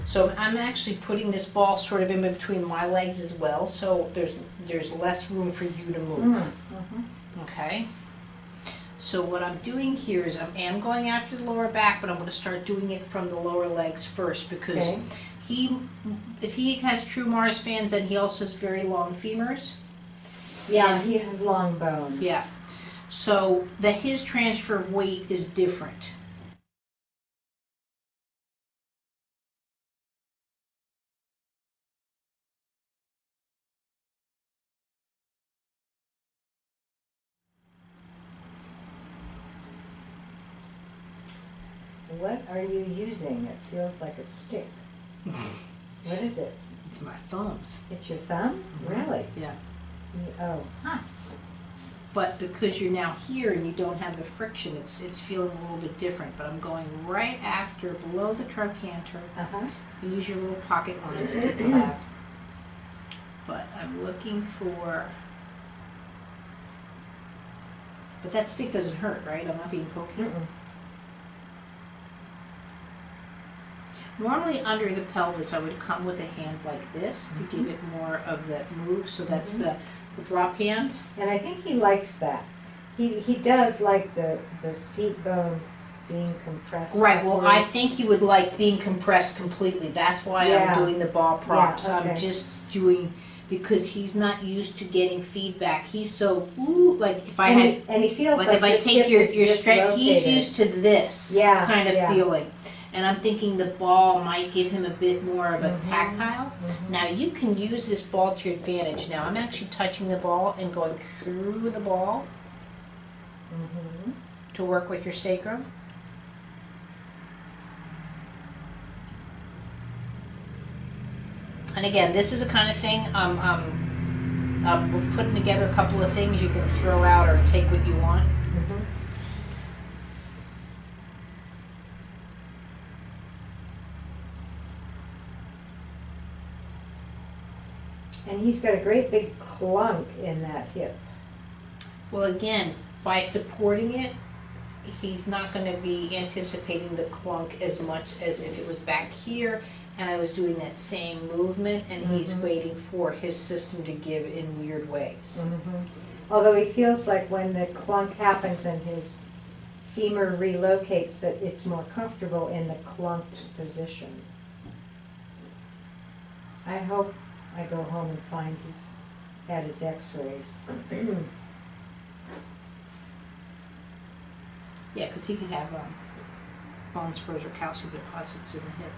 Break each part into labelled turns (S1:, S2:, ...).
S1: So I'm actually putting this ball sort of in between my legs as well, so there's less room for you to move. Okay? So what I'm doing here is I am going after the lower back, but I'm going to start doing it from the lower legs first, because if he has true Mars fans, then he also has very long femurs.
S2: Yeah, he has long bones.
S1: Yeah. So his transfer of weight is different.
S2: What are you using? It feels like a stick. What is it?
S1: It's my thumbs.
S2: It's your thumb? Really?
S1: Yeah.
S2: Oh. Huh.
S1: But because you're now here and you don't have the friction, it's feeling a little bit different. But I'm going right after, below the trochanter. You can use your little pocket lines that people have. But I'm looking for... But that stick doesn't hurt, right? I'm not being pokey. Normally under the pelvis I would come with a hand like this to give it more of that move. So that's the drop hand.
S2: And I think he likes that. He does like the seat bone being compressed.
S1: Right, well I think he would like being compressed completely. That's why I'm doing the ball props.
S2: Yeah, okay.
S1: I'm just doing, because he's not used to getting feedback. He's so, ooh, like if I had,
S2: and he feels like
S1: if I
S2: his
S1: take
S2: hip
S1: your
S2: is
S1: stretch, he's
S2: dislocated.
S1: used to this kind of
S2: Yeah.
S1: feeling. And I'm thinking the ball might give him a bit more of a tactile. Now you can use this ball to your advantage. Now I'm actually touching the ball and going through the ball to work with your sacrum. And again, this is the kind of thing, we're putting together a couple of things you can throw out or take what you want.
S2: And he's got a great big clunk in that hip.
S1: Well, again, by supporting it, he's not going to be anticipating the clunk as much as if it was back here and I was doing that same movement, and he's waiting for his system to give in weird ways.
S2: Although he feels like when the clunk happens and his femur relocates, that it's more comfortable in the clunked position. I hope I go home and find he's had his x-rays.
S1: Yeah, because he could have bone spurs or calcium deposits in the hip.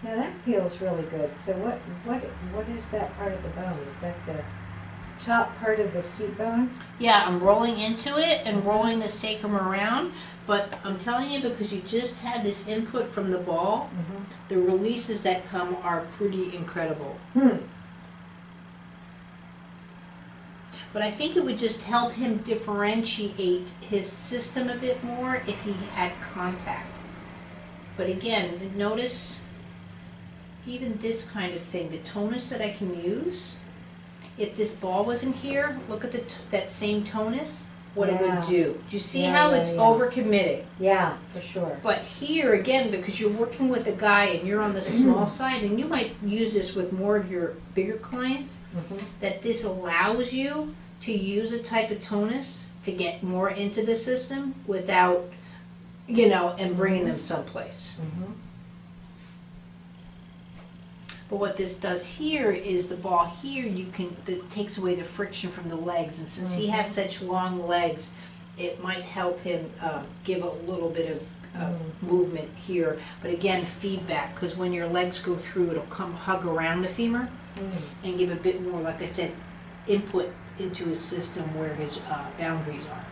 S2: Now that feels really good. So what is that part of the bone? Is that the top part of the seat bone?
S1: Yeah, I'm rolling into it and rolling the sacrum around, but I'm telling you, because you just had this input from the ball, the releases that come are pretty incredible. But I think it would just help him differentiate his system a bit more if he had contact. But again, notice even this kind of thing, the tonus that I can use. If this ball wasn't here, look at that same tonus, what it would do. Do you see how it's overcommitting?
S2: Yeah, for sure.
S1: But here, again, because you're working with a guy and you're on the small side, and you might use this with more of your bigger clients, that this allows you to use a type of tonus to get more into the system without, and bringing them someplace. But what this does here is the ball here, that takes away the friction from the legs. And since he has such long legs, it might help him give a little bit of movement here. But again, feedback, because when your legs go through, it'll come hug around the femur and give a bit more, like I said, input into his system where his boundaries are.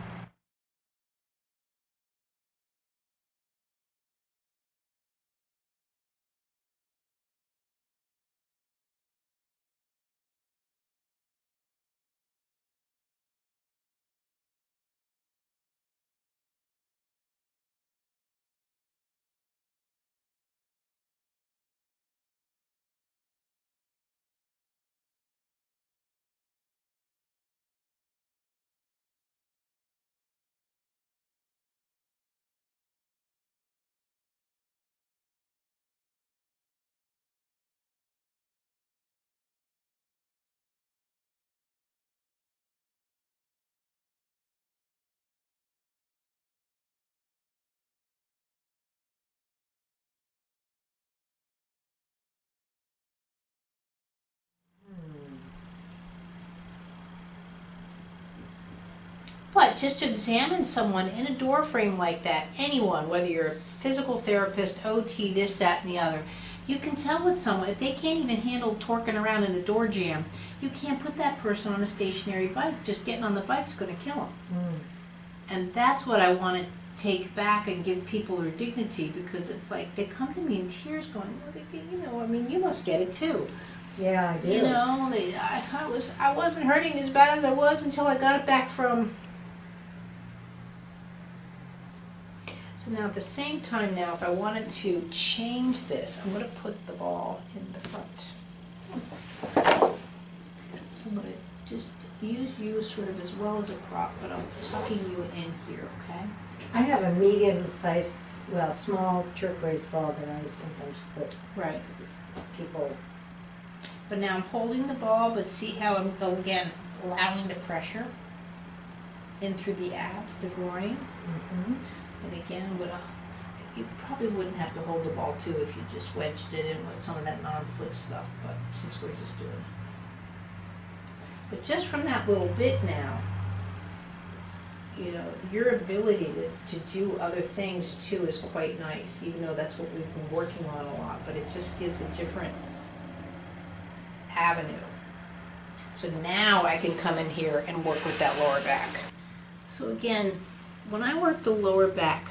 S1: But just to examine someone in a door frame like that, anyone, whether you're a physical therapist, OT, this, that, and the other, you can tell with someone, if they can't even handle torquing around in a door jam, you can't put that person on a stationary bike. Just getting on the bike's gonna kill them.
S2: Mm.
S1: And that's what I want to take back and give people their dignity, because it's like, they come to me in tears going, well, you know, I mean, you must get it too.
S2: Yeah, I do.
S1: You know, I wasn't hurting as bad as I was until I got it back from. So now at the same time now, if I wanted to change this, I'm going to put the ball in the front. So I'm going to just use you sort of as well as a prop, but I'm tucking you in here, okay?
S2: I have a medium-sized, well, small turquoise ball that I sometimes put
S1: Right.
S2: people.
S1: But now I'm holding the ball, but see how I'm, again, allowing the pressure in through the abs, the groin.
S2: Mm-hmm.
S1: And again, you probably wouldn't have to hold the ball too if you just wedged it in with some of that non-slip stuff, but since we're just doing it. But just from that little bit now, you know, your ability to do other things too is quite nice, even though that's what we've been working on a lot, but it just gives a different avenue. So now I can come in here and work with that lower back. So again, when I work the lower back,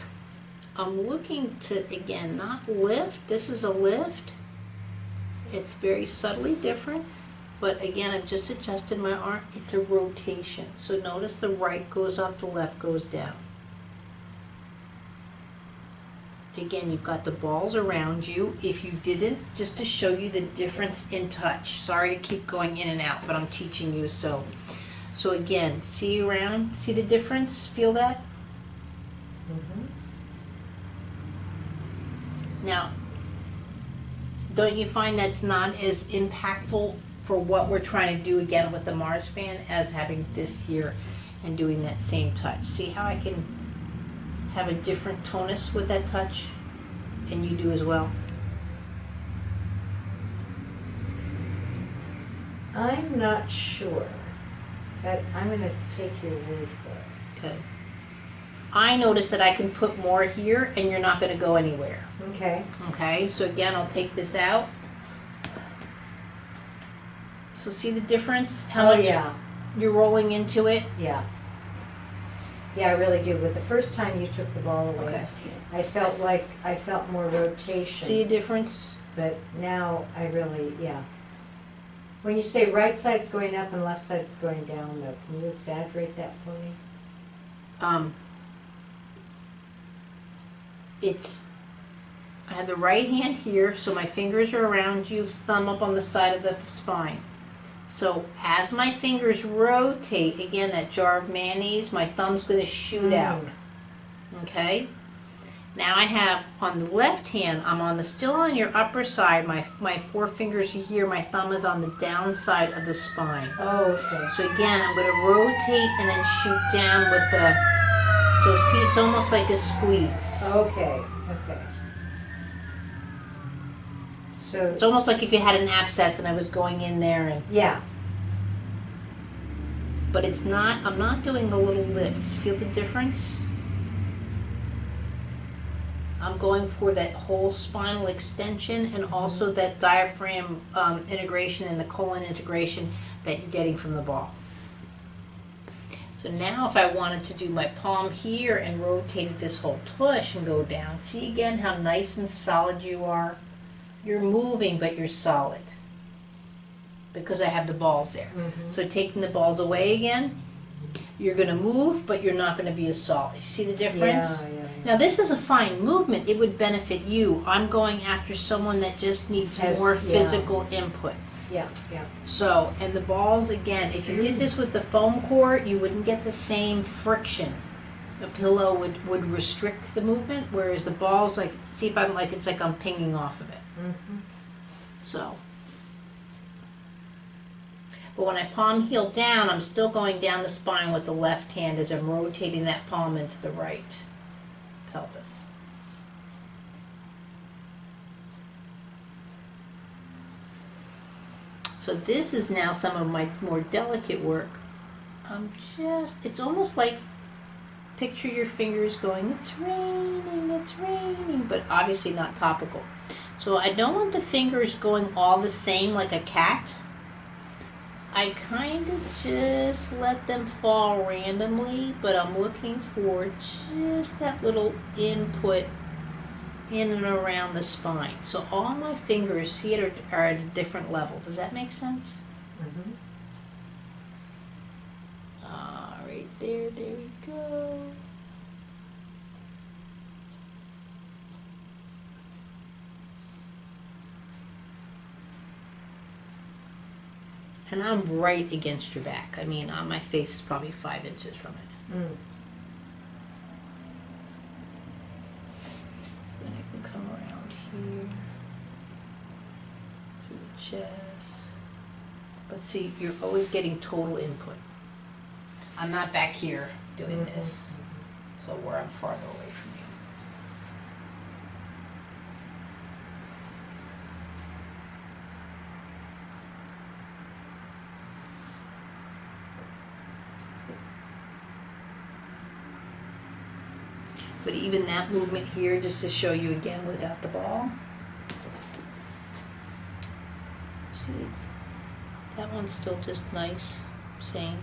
S1: I'm looking to, again, not lift. This is a lift. It's very subtly different, but again, I've just adjusted my arm. It's a rotation. So notice the right goes up, the left goes down. Again, you've got the balls around you. If you didn't, just to show you the difference in touch. Sorry to keep going in and out, but I'm teaching you so. So again, see around, see the difference, feel that?
S2: Mm-hmm.
S1: Now, don't you find that's not as impactful for what we're trying to do again with the Mars fan as having this here and doing that same touch? See how I can have a different tonus with that touch, and you do as well?
S2: I'm not sure, but I'm going to take your word for it.
S1: Okay. I notice that I can put more here and you're not going to go anywhere.
S2: Okay.
S1: Okay, so again, I'll take this out. So see the difference? How much
S2: yeah.
S1: you're rolling into it?
S2: Yeah. Yeah, I really do. But the first time you took the ball away,
S1: Okay.
S2: I felt more rotation.
S1: See a difference?
S2: But now I really, yeah. When you say right side's going up and left side going down, though, can you exaggerate that for me?
S1: I have the right hand here, so my fingers are around you, thumb up on the side of the spine. So as my fingers rotate, again, that jar of mayonnaise, my thumb's going to shoot out. Okay? Now I have on the left hand, I'm on still on your upper side, my four fingers are here, my thumb is on the down side of the spine.
S2: Oh, okay.
S1: So again, I'm going to rotate and then shoot down with the, so see, it's almost like a squeeze.
S2: Okay, okay. So,
S1: It's almost like if you had an abscess and I was going in there, and
S2: yeah.
S1: but it's not, I'm not doing a little lift. Feel the difference? I'm going for that whole spinal extension and also that diaphragm integration and the colon integration that you're getting from the ball. So now if I wanted to do my palm here and rotated this whole tush and go down, see again how nice and solid you are? You're moving, but you're solid because I have the balls there.
S2: Mm-hmm.
S1: So taking the balls away again, you're going to move, but you're not going to be as solid. See the difference?
S2: Yeah.
S1: Now this is a fine movement. It would benefit you. I'm going after someone that just needs more physical input.
S2: Yeah.
S1: So, and the balls, again, if you did this with the foam core, you wouldn't get the same friction. A pillow would restrict the movement, whereas the balls, like, see if I'm like, it's like I'm pinging off of it.
S2: Mm-hmm.
S1: So. But when I palm heel down, I'm still going down the spine with the left hand as I'm rotating that palm into the right pelvis. So this is now some of my more delicate work. It's almost like picture your fingers going, it's raining, but obviously not topical. So I don't want the fingers going all the same like a cat. I kind of just let them fall randomly, but I'm looking for just that little input in and around the spine. So all my fingers, see it, are at a different level. Does that make sense?
S2: Mhm.
S1: Right there we go. And I'm right against your back. I mean, my face is probably 5 inches from it.
S2: Mm.
S1: So then I can come around here, through the chest. But see, you're always getting total input. I'm not back here doing
S2: Mhm.
S1: this, so where I'm farther away from you. But even that movement here, just to show you again without the ball. See, that one's still just nice, same.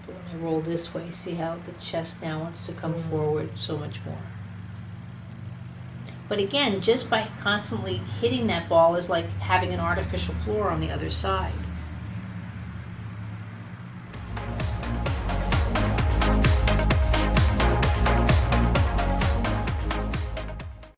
S1: But when I roll this way, see how the chest now wants to come forward so much more. But again, just by constantly hitting that ball is like having an artificial floor on the other side.